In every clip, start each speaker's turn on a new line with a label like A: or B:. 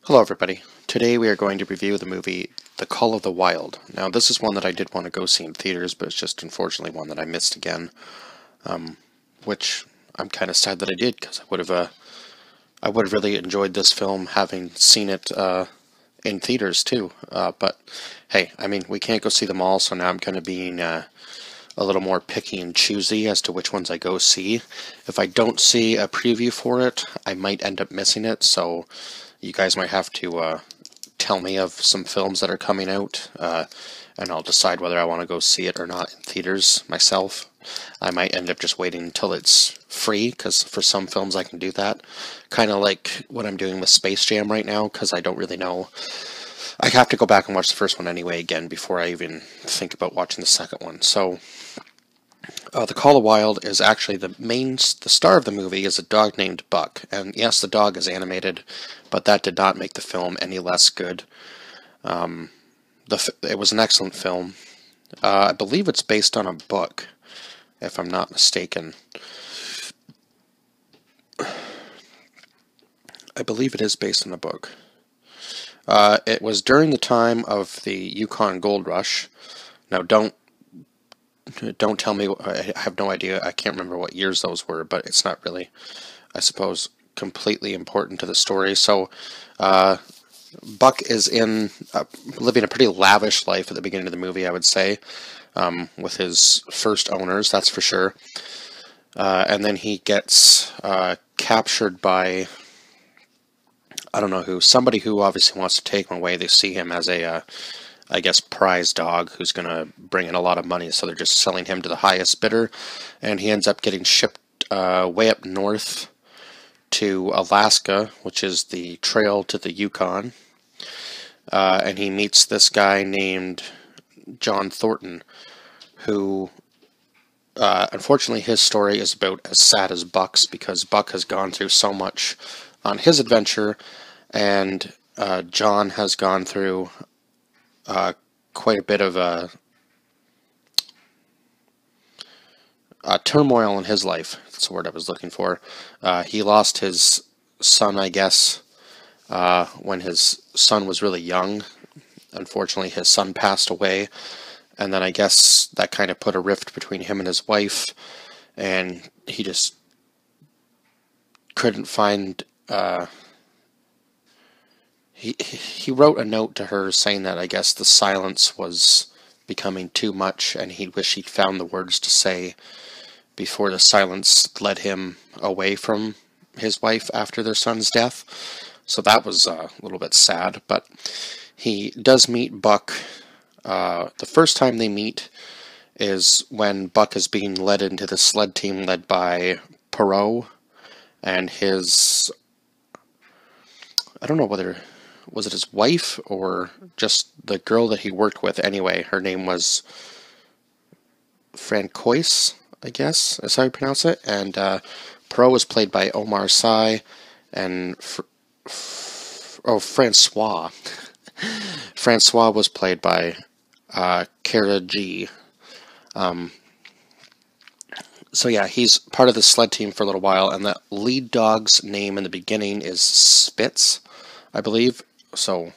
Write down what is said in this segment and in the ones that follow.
A: Hello everybody. Today we are going to review the movie The Call of the Wild. Now this is one that I did want to go see in theaters, but it's just unfortunately one that I missed again, which I'm kind of sad that I did because I would have really enjoyed this film having seen it in theaters too. But hey, I mean we can't go see them all, so now I'm kind of being a little more picky and choosy as to which ones I go see. If I don't see a preview for it, I might end up missing it, so you guys might have to tell me of some films that are coming out, and I'll decide whether I want to go see it or not in theaters myself. I might end up just waiting until it's free, because for some films I can do that. Kind of like what I'm doing with Space Jam right now, because I don't really know. I have to go back and watch the first one anyway again before I even think about watching the second one. So The Call of Wild is actually the star of the movie is a dog named Buck, and yes, the dog is animated, but that did not make the film any less good. It was an excellent film. I believe it's based on a book, if I'm not mistaken. I believe it is based on a book. It was during the time of the Yukon Gold Rush. Now, don't tell me, I have no idea, I can't remember what years those were, but it's not really, I suppose, completely important to the story. So, Buck is living a pretty lavish life at the beginning of the movie, I would say, with his first owners, that's for sure. And then he gets captured by, I don't know who, somebody who obviously wants to take him away. They see him as I guess, prize dog who's going to bring in a lot of money, so they're just selling him to the highest bidder, and he ends up getting shipped way up north to Alaska, which is the trail to the Yukon, and he meets this guy named John Thornton, who, unfortunately, his story is about as sad as Buck's, because Buck has gone through so much on his adventure, and John has gone through quite a bit of turmoil in his life. That's the word I was looking for. He lost his son, I guess, when his son was really young. Unfortunately, his son passed away, and then I guess that kind of put a rift between him and his wife, and he just couldn't find... He wrote a note to her saying that I guess the silence was becoming too much, and he wished he'd found the words to say before the silence led him away from his wife after their son's death. So that was a little bit sad, but he does meet Buck. The first time they meet is when Buck is being led into the sled team led by Perot and his... I don't know whether... was it his wife or just the girl that he worked with? Anyway, her name was Francois, I guess, is how you pronounce it. And Perot was played by Omar Sy, and Francois. Francois was played by Kara G. So yeah, he's part of the sled team for a little while, and the lead dog's name in the beginning is Spitz, I believe. So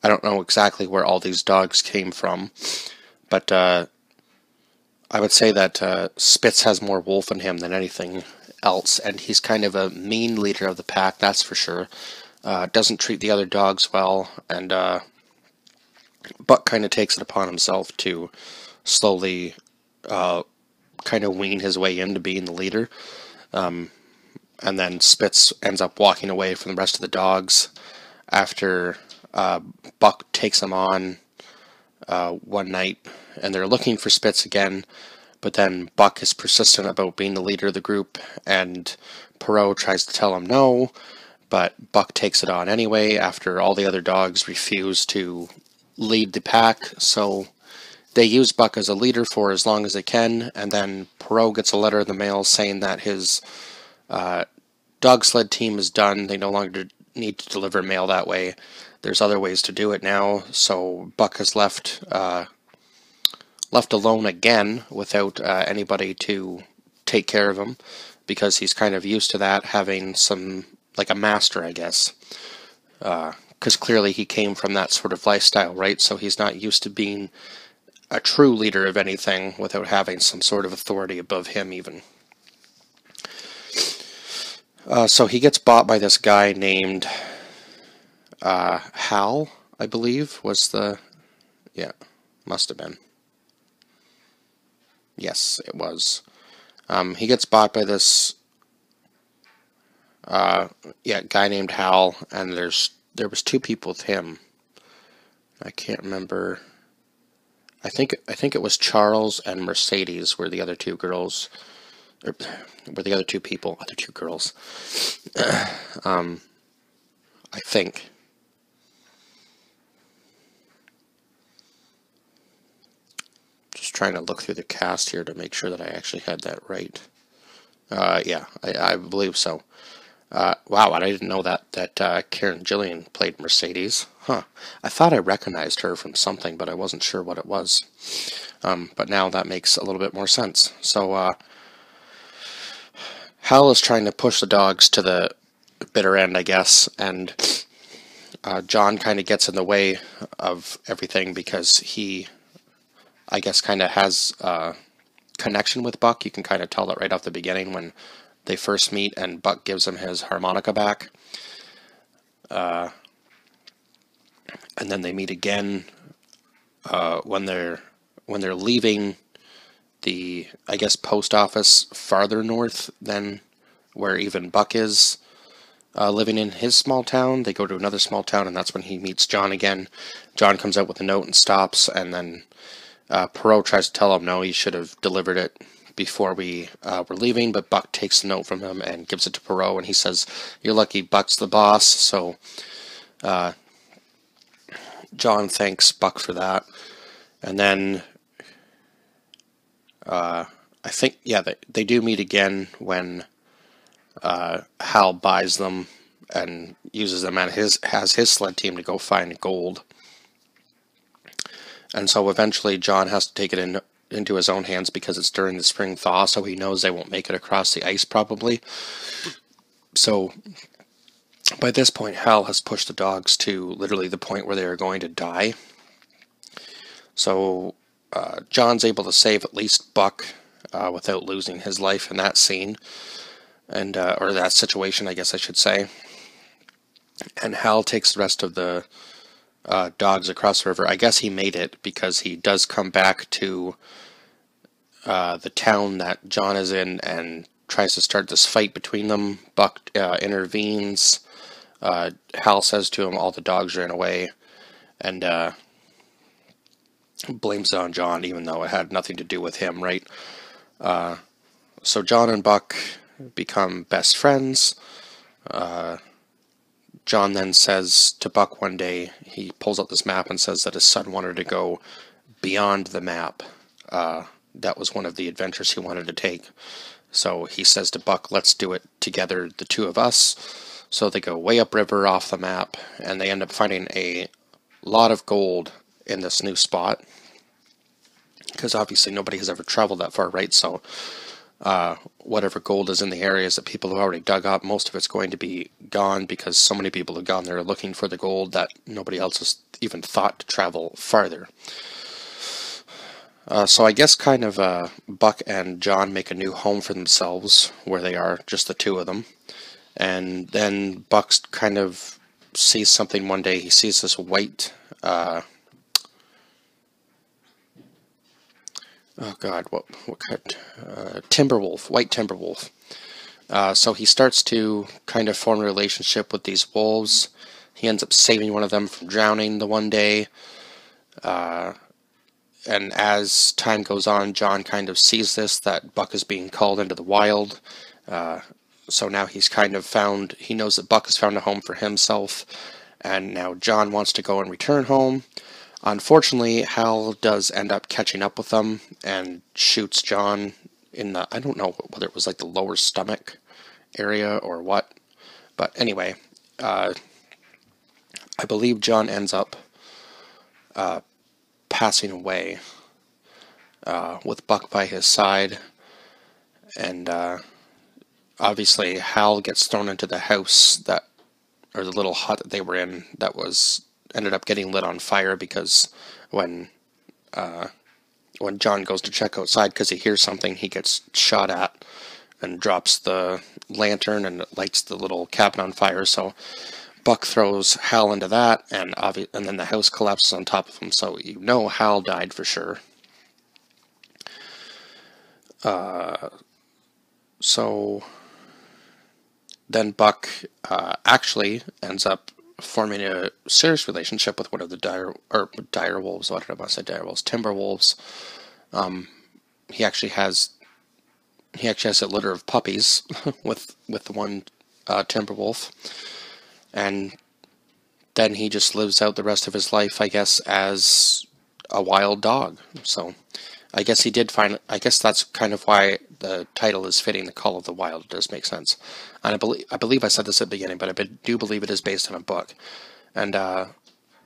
A: I don't know exactly where all these dogs came from, but I would say that Spitz has more wolf in him than anything else, and he's kind of a mean leader of the pack, that's for sure. Doesn't treat the other dogs well, and Buck kind of takes it upon himself to slowly kind of wean his way into being the leader. And then Spitz ends up walking away from the rest of the dogs after Buck takes him on one night, and they're looking for Spitz again, but then Buck is persistent about being the leader of the group, and Perot tries to tell him no, but Buck takes it on anyway after all the other dogs refuse to lead the pack, so they use Buck as a leader for as long as they can, and then Perot gets a letter in the mail saying that his dog sled team is done. They no longer need to deliver mail that way. There's other ways to do it now, so Buck is left alone again without anybody to take care of him, because he's kind of used to that, having some, like a master, I guess. because clearly he came from that sort of lifestyle, right? So he's not used to being a true leader of anything without having some sort of authority above him even. So he gets bought by this guy named Hal, I believe, was the... Yeah, must have been. Yes, it was. He gets bought by this guy named Hal, and there was two people with him. I can't remember. I think it was Charles and Mercedes were the other two girls. Were the other two people, other two girls. I think. Just trying to look through the cast here to make sure that I actually had that right. Yeah, I believe so. Wow, I didn't know that Karen Gillian played Mercedes. Huh. I thought I recognized her from something, but I wasn't sure what it was. But now that makes a little bit more sense. So, Hal is trying to push the dogs to the bitter end, I guess, and John kind of gets in the way of everything because he, I guess, kind of has a connection with Buck. You can kind of tell that right off the beginning when they first meet and Buck gives him his harmonica back. And then they meet again when they're leaving the, I guess, post office farther north than where even Buck is living in his small town. They go to another small town, and that's when he meets John again. John comes out with a note and stops, and then Perot tries to tell him no, he should have delivered it before we were leaving, but Buck takes the note from him and gives it to Perot, and he says, "You're lucky Buck's the boss." So John thanks Buck for that, and then I think, yeah, they do meet again when Hal buys them and uses them and has his sled team to go find gold. And so eventually John has to take it into his own hands because it's during the spring thaw, so he knows they won't make it across the ice probably. So by this point, Hal has pushed the dogs to literally the point where they are going to die. So John's able to save at least Buck without losing his life in that scene, and or that situation, I guess I should say. And Hal takes the rest of the dogs across the river. I guess he made it because he does come back to the town that John is in and tries to start this fight between them. Buck intervenes. Hal says to him all the dogs ran away, and blames it on John, even though it had nothing to do with him, right? So John and Buck become best friends. John then says to Buck one day, he pulls out this map and says that his son wanted to go beyond the map. That was one of the adventures he wanted to take. So he says to Buck, let's do it together, the two of us. So they go way upriver off the map, and they end up finding a lot of gold in this new spot. Because obviously nobody has ever traveled that far, right? So whatever gold is in the areas that people have already dug up, most of it's going to be gone because so many people have gone there looking for the gold that nobody else has even thought to travel farther. So I guess kind of Buck and John make a new home for themselves where they are, just the two of them. And then Buck kind of sees something one day. He sees this white... oh God, what kind? Timberwolf, white timberwolf. So he starts to kind of form a relationship with these wolves. He ends up saving one of them from drowning the one day. And as time goes on, John kind of sees this, that Buck is being called into the wild. So now he's kind of found, he knows that Buck has found a home for himself. And now John wants to go and return home. Unfortunately, Hal does end up catching up with them and shoots John in the, I don't know whether it was like the lower stomach area or what. But anyway, I believe John ends up passing away with Buck by his side. And obviously Hal gets thrown into the house that or the little hut that they were in that was ended up getting lit on fire because when when John goes to check outside because he hears something, he gets shot at and drops the lantern and it lights the little cabin on fire. So Buck throws Hal into that, and then the house collapses on top of him. So you know Hal died for sure. So then Buck actually ends up forming a serious relationship with one of the dire wolves. What did I want to say? Dire wolves, timber wolves. He actually has a litter of puppies with the one timber wolf, and then he just lives out the rest of his life, I guess, as a wild dog. So I guess I guess that's kind of why the title is fitting, The Call of the Wild. It does make sense. And I believe I said this at the beginning, but I do believe it is based on a book. And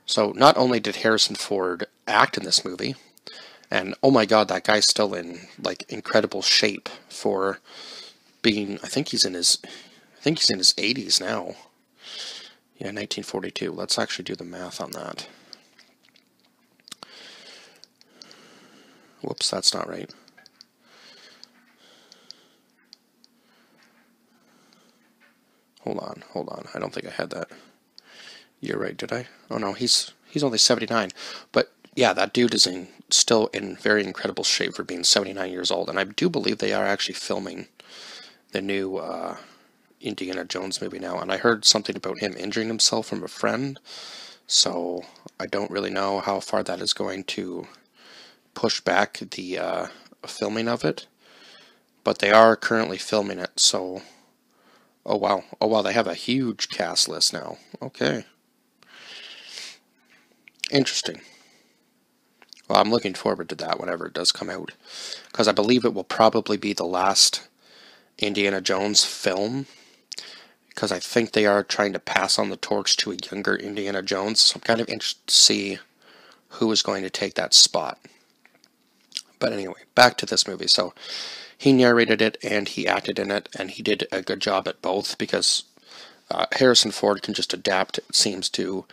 A: so not only did Harrison Ford act in this movie, and oh my God, that guy's still in like incredible shape for being. I think he's in his 80s now. Yeah, 1942. Let's actually do the math on that. Whoops, that's not right. Hold on. I don't think I had that. You're right, did I? Oh no, he's only 79. But yeah, that dude is still in very incredible shape for being 79 years old. And I do believe they are actually filming the new Indiana Jones movie now. And I heard something about him injuring himself from a friend. So I don't really know how far that is going to push back the filming of it. But they are currently filming it, so... Oh wow, they have a huge cast list now. Okay. Interesting. Well, I'm looking forward to that whenever it does come out. Because I believe it will probably be the last Indiana Jones film. Because I think they are trying to pass on the torch to a younger Indiana Jones. So I'm kind of interested to see who is going to take that spot. But anyway, back to this movie. So he narrated it and he acted in it, and he did a good job at both because Harrison Ford can just adapt, it seems, to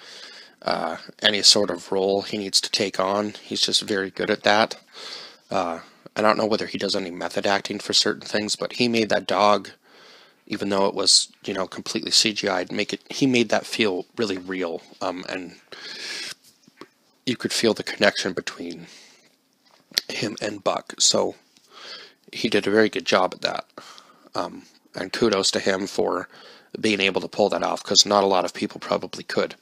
A: any sort of role he needs to take on. He's just very good at that. I don't know whether he does any method acting for certain things, but he made that dog, even though it was, completely CGI'd, he made that feel really real, and you could feel the connection between him and Buck. So he did a very good job at that, and kudos to him for being able to pull that off, because not a lot of people probably could.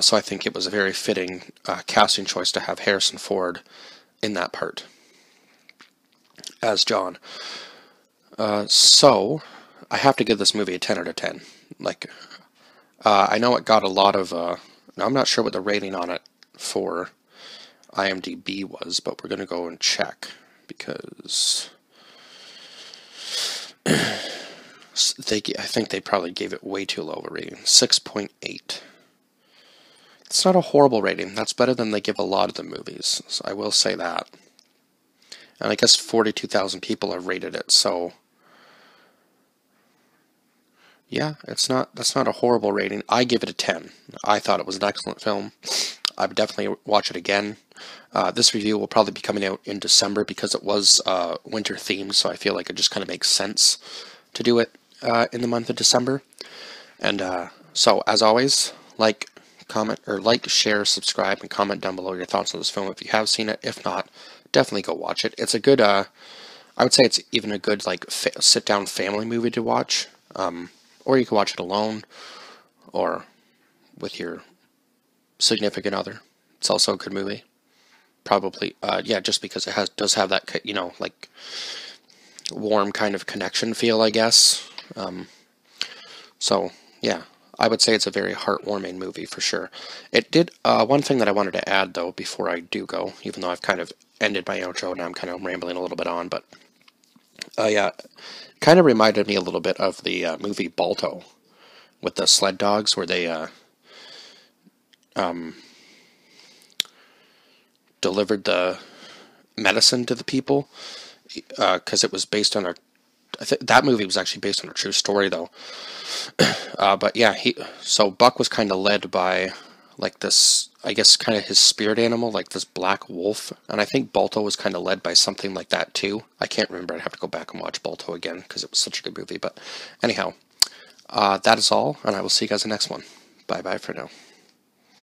A: So I think it was a very fitting casting choice to have Harrison Ford in that part as John. So I have to give this movie a 10 out of 10. I know it got a lot of... now I'm not sure what the rating on it for IMDb was, but we're going to go and check, because... I think they probably gave it way too low of a rating. 6.8. It's not a horrible rating. That's better than they give a lot of the movies, so I will say that. And I guess 42,000 people have rated it, so... Yeah, that's not a horrible rating. I give it a 10. I thought it was an excellent film. I would definitely watch it again. This review will probably be coming out in December because it was winter themed, so I feel like it just kind of makes sense to do it in the month of December. And so, as always, comment, share, subscribe, and comment down below your thoughts on this film if you have seen it. If not, definitely go watch it. It's a good, I would say it's even a good sit-down family movie to watch. Or you can watch it alone, or with your significant other. It's also a good movie. Probably, yeah, just because it does have that, warm kind of connection feel, I guess. So, yeah, I would say it's a very heartwarming movie for sure. It did, one thing that I wanted to add, though, before I do go, even though I've kind of ended my outro and I'm kind of rambling a little bit on, but, yeah, kind of reminded me a little bit of the movie Balto with the sled dogs, where they delivered the medicine to the people, because it was based on a that movie was actually based on a true story, though. But yeah, so Buck was kind of led by like this, I guess, kind of his spirit animal, like this black wolf, and I think Balto was kind of led by something like that too. I can't remember. I'd have to go back and watch Balto again because it was such a good movie. But anyhow, that is all, and I will see you guys in the next one. Bye bye for now.